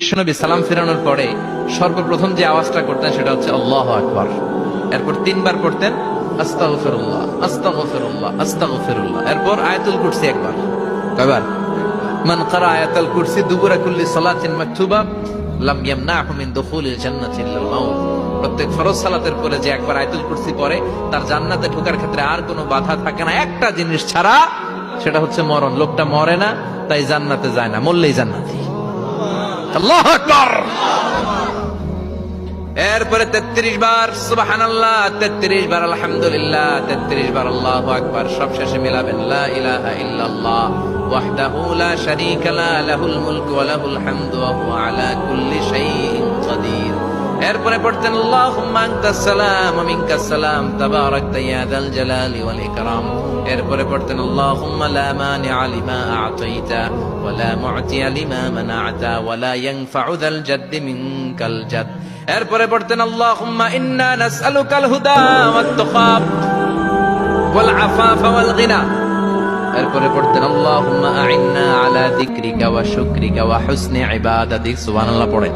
বিশ্বনবী সালাম ফেরানোর পরে সর্বপ্রথম যে আওয়াজটা করতেন সেটা হচ্ছে আল্লাহু আকবার। এরপর তিনবার পড়তেন আস্তাগফিরুল্লাহ আস্তাগফিরুল্লাহ আস্তাগফিরুল্লাহ। এরপর আয়াতুল কুরসি একবার। কয়বার? মান ক্বারা আয়াতুল কুরসি দুবুরা কুল্লি সালাতিন মাকতুবা লাম ইয়ামনাহু মিন দুখুলিল জান্নাতি ইল্লাল মাউত। প্রত্যেক ফরজ সালাতের পরে যে একবার আয়াতুল কুরসি পড়ে তার জান্নাতে ঢোকার ক্ষেত্রে আর কোনো বাধা থাকে না, একটা জিনিস ছাড়া, সেটা হচ্ছে মরণ। লোকটা মরে না, তাই জান্নাতে যায় না, মরলেই জান্নাতি। আল্লাহু আকবার। এরপরে 33 বার সুবহানাল্লাহ, 33 বার আলহামদুলিল্লাহ, 33 বার আল্লাহু আকবার। সব শেষে মিলাবেন লা ইলাহা ইল্লাল্লাহ ওয়াহদাহু লা শারীকা লা লাহুল মুলকু ওয়া লাহুল হামদু ওয়া হুয়া আলা কুল্লি শাইইন কাদির। এরপরে পড়তেন আল্লাহুম্মা আনতাস সালাম ওয়া মিনকাস সালাম তাবারাকতা ইয়া যাল জালালি ওয়াল ইকরাম। এরপরে পড়তেন আল্লাহুম্মা লা মানিআ লিমা আ'তাইতা ওয়া লা মু'তিয়া লিমা মানা'তা ওয়া লা ইয়ানফা'ু যাল জাদ্দি মিনকাল জাদ। এরপরে পড়তেন আল্লাহুম্মা ইন্না নাসআলুকাল হুদা ওয়াত তুকা ওয়াল আফাফা ওয়াল গিনা। এরপরে পড়তেন আল্লাহুম্মা আ'ইন্না আলা যিকরিকা ওয়া শুকরিকা ওয়া হুসনি ইবাদাতিক। সুবহানাল্লাহ পড়েন।